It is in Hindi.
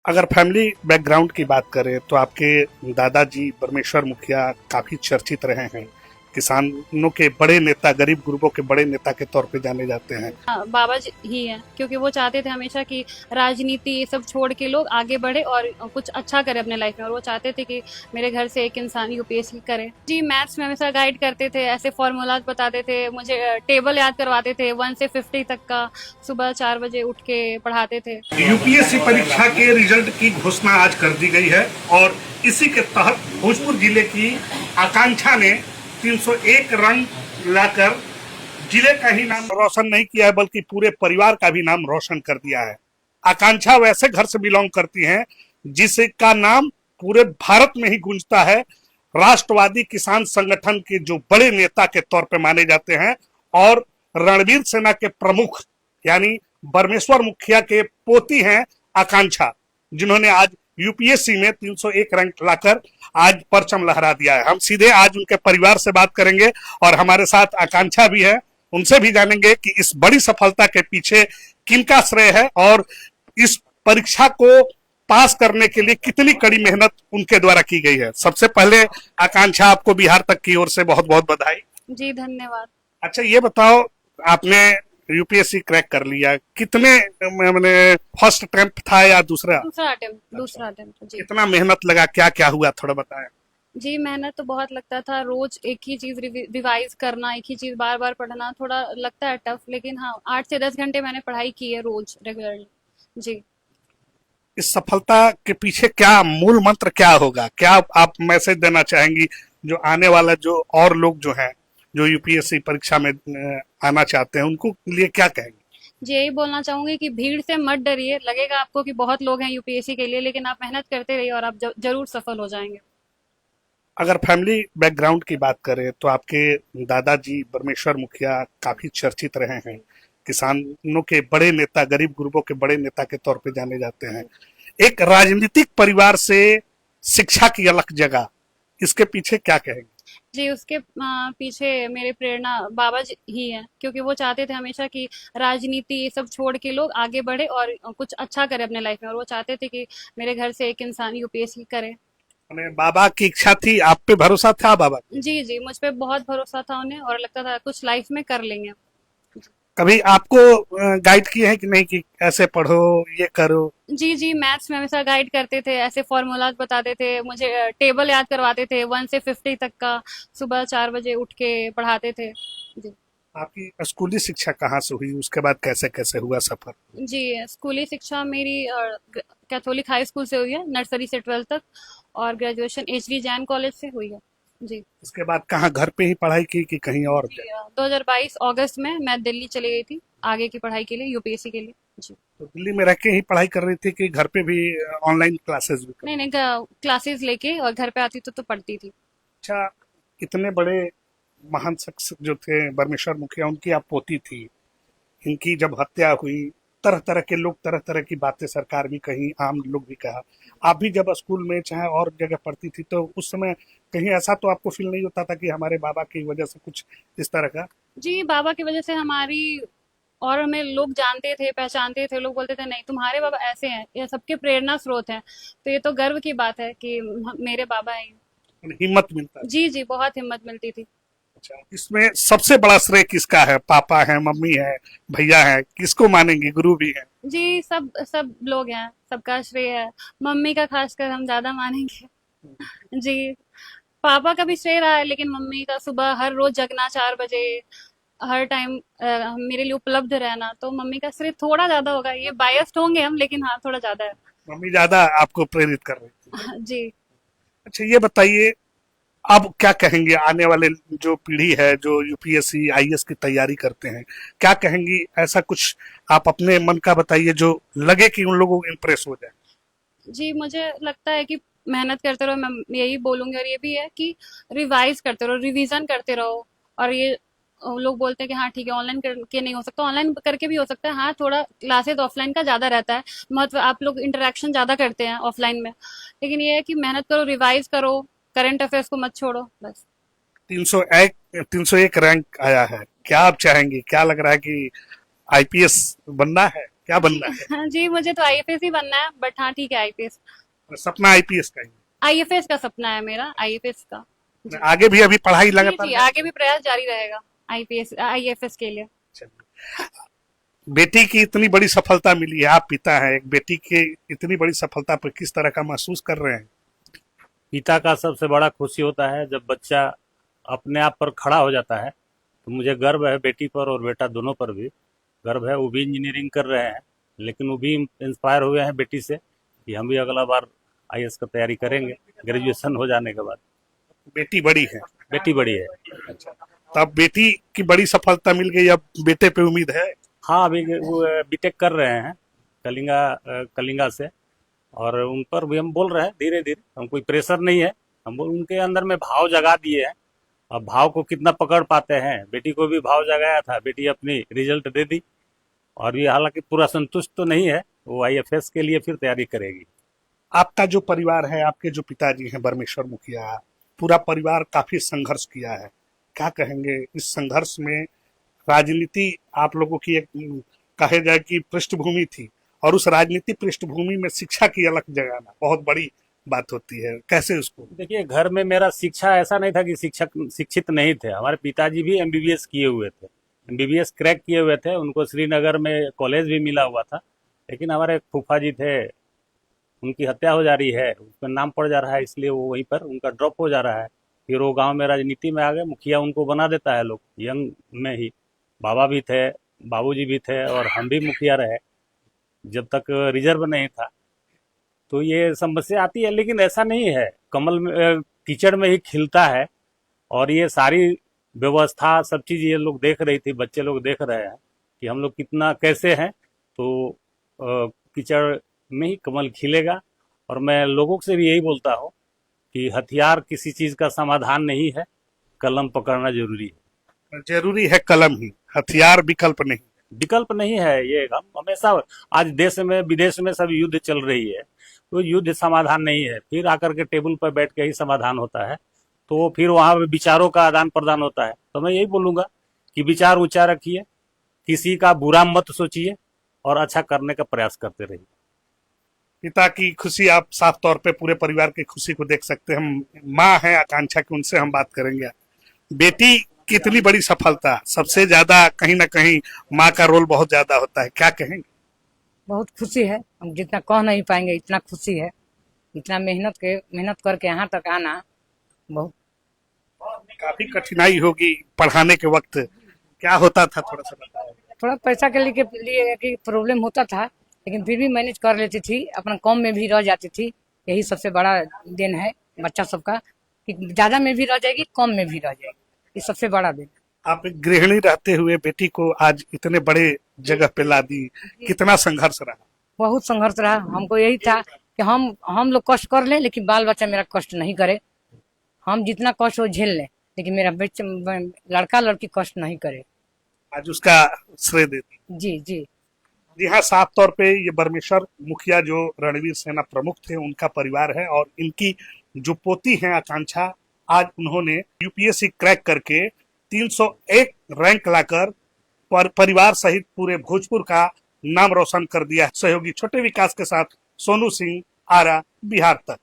अगर फैमिली बैकग्राउंड की बात करें तो आपके दादाजी परमेश्वर मुखिया काफी चर्चित रहे हैं। किसानों के बड़े नेता, गरीब गुरबों के बड़े नेता के तौर पे जाने जाते हैं। हाँ, बाबा जी ही हैं क्योंकि वो चाहते थे हमेशा कि राजनीति ये सब छोड़ के लोग आगे बढ़े और कुछ अच्छा करे अपने लाइफ में। और वो चाहते थे कि मेरे घर से एक इंसान यूपीएससी करे। जी, मैथ्स में हमेशा गाइड करते थे, ऐसे फॉर्मूलाज बताते थे मुझे, टेबल याद करवाते थे 1 से 50 तक का। सुबह 4 बजे उठ के पढ़ाते थे। यूपीएससी परीक्षा के रिजल्ट की घोषणा आज कर दी गई है और इसी के तहत भोजपुर जिले की आकांक्षा ने 301 रंग लाकर जिले का ही नाम रोशन नहीं किया है बल्कि पूरे परिवार का भी नाम रोशन कर दिया है। आकांक्षा वैसे घर से बिलोंग करती हैं जिसका नाम पूरे भारत में ही गूंजता है। राष्ट्रवादी किसान संगठन के जो बड़े नेता के तौर पे माने जाते हैं और रणवीर सेना के प्रमुख यानी परमेश्वर मुखिया के पोती हैं आकांक्षा, जिन्होंने आज यूपीएससी में 301 रैंक लाकर आज परचम लहरा दिया है। हम सीधे आज उनके परिवार से बात करेंगे और हमारे साथ आकांक्षा भी है, उनसे भी जानेंगे कि इस बड़ी सफलता के पीछे किनका श्रेय है और इस परीक्षा को पास करने के लिए कितनी कड़ी मेहनत उनके द्वारा की गई है। सबसे पहले आकांक्षा, आपको बिहार तक की ओर से बहुत बहुत बधाई। जी, धन्यवाद। अच्छा, ये बताओ, आपने यूपीएससी क्रैक कर लिया, कितने मैंने फर्स्ट अटेम्प्ट था या दूसरा? दूसरा अटेम्प्ट। जी, कितना मेहनत लगा, क्या क्या हुआ, थोड़ा बताएं। जी, मेहनत तो बहुत लगता था। रोज एक ही चीज रिवाइज करना, एक ही चीज बार बार पढ़ना थोड़ा लगता है टफ, लेकिन हाँ 8 से 10 घंटे मैंने पढ़ाई की है रोज रेगुलरली। जी। इस सफलता के पीछे क्या मूल मंत्र क्या होगा, क्या आप मैसेज देना चाहेंगी जो आने वाला जो और लोग जो हैं जो यूपीएससी परीक्षा में आना चाहते हैं उनको लिए क्या कहेंगे? जी, यही बोलना चाहूंगी कि भीड़ से मत डरिए। लगेगा आपको कि बहुत लोग हैं यूपीएससी के लिए, लेकिन आप मेहनत करते रहिए और आप जरूर सफल हो जाएंगे। अगर फैमिली बैकग्राउंड की बात करें तो आपके दादाजी परमेश्वर मुखिया काफी चर्चित रहे हैं। किसानों के बड़े नेता, गरीब गुरबों के बड़े नेता के तौर पे जाने जाते हैं। एक राजनीतिक परिवार से शिक्षा की अलग जगह, इसके पीछे क्या कहेंगे? जी, उसके पीछे मेरे प्रेरणा बाबा जी ही हैं क्योंकि वो चाहते थे हमेशा कि राजनीति ये सब छोड़ के लोग आगे बढ़े और कुछ अच्छा करे अपने लाइफ में। और वो चाहते थे कि मेरे घर से एक इंसान यूपीएससी करे। बाबा की इच्छा थी, आप पे भरोसा था बाबा? जी, जी, मुझ पे बहुत भरोसा था उन्हें और लगता था कुछ लाइफ में कर लेंगे। कभी आपको गाइड किए हैं कि नहीं कि ऐसे पढ़ो, ये करो? जी, जी, मैथ्स में हमेशा गाइड करते थे, ऐसे फॉर्मूलाज बताते थे मुझे, टेबल याद करवाते थे 1 से 50 तक का। सुबह 4 बजे उठ के पढ़ाते थे। जी। आपकी स्कूली शिक्षा कहाँ से हुई, उसके बाद कैसे कैसे हुआ सफर? जी, स्कूली शिक्षा मेरी कैथोलिक हाई स्कूल से हुई है, नर्सरी से 12th तक। और ग्रेजुएशन एचडी जैन कॉलेज से हुई है। जी। उसके बाद कहाँ, घर पे ही पढ़ाई की कि कहीं और? जी, 2022 अगस्त में मैं दिल्ली चली गई थी आगे की पढ़ाई के लिए, यूपीएससी के लिए। जी। तो दिल्ली में रह के ही पढ़ाई कर रही थी कि घर पे भी ऑनलाइन क्लासेस भी कर? नहीं, नहीं, क्लासेस लेके और घर पे आती तो पढ़ती थी। अच्छा, इतने बड़े महान शख्स जो थे परमेश्वर मुखिया, उनकी आप पोती थी, इनकी जब हत्या हुई, तरह तरह के लोग, तरह तरह की बातें सरकार भी कही, आम लोग भी कहा। आप भी जब स्कूल में चाहे और जगह पढ़ती थी तो उस समय कहीं ऐसा तो आपको फील नहीं होता था कि हमारे बाबा की वजह से कुछ इस तरह का? जी, बाबा की वजह से हमारी और हमें लोग जानते थे, पहचानते थे। लोग बोलते थे नहीं तुम्हारे बाबा ऐसे हैं, ये सबके प्रेरणा स्रोत हैं। तो ये तो गर्व की बात है कि मेरे बाबा हैं। हिम्मत मिलता था? जी, जी, बहुत हिम्मत मिलती थी। अच्छा, इसमें सबसे बड़ा श्रेय किसका है? पापा है, मम्मी है, भैया है, किसको मानेंगे, गुरु भी है? जी, सब सब लोग हैं, सबका श्रेय है। मम्मी का खासकर हम ज्यादा मानेंगे। जी, पापा का भी श्रेय रहा है, लेकिन मम्मी का सुबह हर रोज जगना 4 बजे, हर टाइम मेरे लिए उपलब्ध रहना, तो मम्मी का श्रेय थोड़ा ज्यादा होगा। ये बायस्ड होंगे हम, लेकिन हाँ थोड़ा ज्यादा है। मम्मी ज्यादा आपको प्रेरित कर रही थी? जी। अच्छा, ये बताइए, अब क्या कहेंगे आने वाले जो पीढ़ी है जो यूपीएससी आईएएस की तैयारी करते हैं, क्या कहेंगी? ऐसा कुछ आप अपने मन का बताइए जो लगे कि उन लोगों को इम्प्रेस हो जाए। जी, मुझे लगता है कि मेहनत करते रहो, मैं यही बोलूंगी। और ये भी है कि रिवाइज करते रहो, रिवीजन करते रहो। और ये लोग बोलते हैं कि हाँ ठीक है ऑनलाइन करके नहीं हो सकता, ऑनलाइन करके भी हो सकता है। हाँ, थोड़ा क्लासेस ऑफलाइन का ज्यादा रहता है महत्व, आप लोग इंटरेक्शन ज्यादा करते हैं ऑफलाइन में। लेकिन ये है कि मेहनत करो, रिवाइज करो, करंट अफेयर्स को मत छोड़ो, बस। 301 301 रैंक आया है, क्या आप चाहेंगे, क्या लग रहा है कि आईपीएस बनना है? क्या बनना है? हाँ जी, मुझे तो आईएफएस ही बनना है, बट हाँ ठीक है, आईपीएस। सपना आईपीएस का ही आईएफएस का सपना है मेरा, आईएफएस का। जी। है। आगे भी अभी पढ़ाई जी लगातार जी, आगे भी प्रयास जारी रहेगा आईपीएस आईएफएस के लिए। चलिए। बेटी की इतनी बड़ी सफलता मिली है, आप पिता हैं, एक बेटी की इतनी बड़ी सफलता पर किस तरह का महसूस कर रहे हैं? पिता का सबसे बड़ा खुशी होता है जब बच्चा अपने आप पर खड़ा हो जाता है। तो मुझे गर्व है बेटी पर और बेटा दोनों पर भी गर्व है। वो भी इंजीनियरिंग कर रहे हैं, लेकिन वो भी इंस्पायर हुए हैं बेटी से कि हम भी अगला बार आईएएस का तैयारी करेंगे ग्रेजुएशन हो जाने के बाद। बेटी बड़ी है, बेटी बड़ी है। तब बेटी की बड़ी सफलता मिल गई, अब बेटे पे उम्मीद है? हाँ, अभी वो बीटेक कर रहे हैं कलिंगा से, और उन पर भी हम बोल रहे हैं धीरे धीरे, हम कोई प्रेशर नहीं है, हम उनके अंदर में भाव जगा दिए हैं। अब भाव को कितना पकड़ पाते हैं, बेटी को भी भाव जगाया था, बेटी अपनी रिजल्ट दे दी, और ये हालांकि पूरा संतुष्ट तो नहीं है, वो आईएफएस के लिए फिर तैयारी करेगी। आपका जो परिवार है, आपके जो पिताजी हैं परमेश्वर मुखिया, पूरा परिवार काफी संघर्ष किया है, क्या कहेंगे इस संघर्ष में? राजनीति आप लोगों की एक कहे जाए कि पृष्ठभूमि थी, और उस राजनीति पृष्ठभूमि में शिक्षा की अलग जगाना बहुत बड़ी बात होती है, कैसे उसको? देखिए, घर में मेरा शिक्षा ऐसा नहीं था कि शिक्षित नहीं थे। हमारे पिताजी भी एमबीबीएस किए हुए थे, एमबीबीएस क्रैक किए हुए थे, उनको श्रीनगर में कॉलेज भी मिला हुआ था। लेकिन हमारे फूफा जी थे, उनकी हत्या हो जा रही है, उसका नाम पड़ जा रहा है, इसलिए वो वहीं पर उनका ड्रॉप हो जा रहा है। फिर वो गांव में राजनीति में आ गए, मुखिया उनको बना देता है लोग यंग में ही। बाबा भी थे, बाबूजी भी थे, और हम भी मुखिया रहे जब तक रिजर्व नहीं था। तो ये समस्या आती है, लेकिन ऐसा नहीं है, कमल में कीचड़ में ही खिलता है। और ये सारी व्यवस्था सब चीज़ ये लोग देख रही थी, बच्चे लोग देख रहे हैं कि हम लोग कितना कैसे हैं। तो कीचड़ में ही कमल खिलेगा। और मैं लोगों से भी यही बोलता हूँ कि हथियार किसी चीज़ का समाधान नहीं है, कलम पकड़ना जरूरी है। जरूरी है कलम ही, हथियार विकल्प नहीं। विकल्प नहीं है ये। हम हमेशा, आज देश में विदेश में सब युद्ध चल रही है, तो युद्ध समाधान नहीं है। फिर आकर के टेबल पर बैठ के ही समाधान होता है, तो फिर वहाँ विचारों का आदान प्रदान होता है। तो मैं यही बोलूँगा कि विचार ऊंचा रखिए, किसी का बुरा मत सोचिए, और अच्छा करने का प्रयास करते रहिए। पिता की खुशी आप साफ तौर पे पूरे परिवार की खुशी को देख सकते हैं। हम माँ है आकांक्षा की, उनसे हम बात करेंगे। बेटी की इतनी बड़ी सफलता, सबसे ज्यादा कहीं ना कहीं माँ का रोल बहुत ज्यादा होता है, क्या कहेंगे? बहुत खुशी है, हम जितना कह नहीं पाएंगे इतना खुशी है। इतना मेहनत करके यहाँ तक आना बहुत। काफी कठिनाई होगी पढ़ाने के वक्त, क्या होता था थोड़ा सा बताओ? थोड़ा पैसा के लिए कि प्रॉब्लम होता था, लेकिन फिर भी मैनेज कर लेती थी, अपना कम में भी रह जाती थी। यही सबसे बड़ा देन है बच्चा सबका, कि ज्यादा में भी रह जाएगी, कम में भी रह जाएगी, ये सबसे बड़ा देन। आप एक गृहिणी रहते हुए बेटी को आज इतने बड़े जगह पे ला दी, कितना संघर्ष रहा? बहुत संघर्ष रहा। हमको यही था कि हम लोग कष्ट कर लें, लेकिन बाल बच्चा मेरा कष्ट नहीं करे। हम जितना कष्ट हो झेल लें, लेकिन मेरा बच्चा लड़का लड़की कष्ट नहीं करे। आज उसका श्रेय देती। जी जी जी हाँ, साफ तौर पे ये परमेश्वर मुखिया जो रणवीर सेना प्रमुख थे, उनका परिवार है, और इनकी जो पोती है आकांक्षा, आज उन्होंने यूपीएससी क्रैक करके 301 रैंक लाकर परिवार सहित पूरे भोजपुर का नाम रोशन कर दिया है। सहयोगी छोटे विकास के साथ सोनू सिंह, आरा, बिहार तक।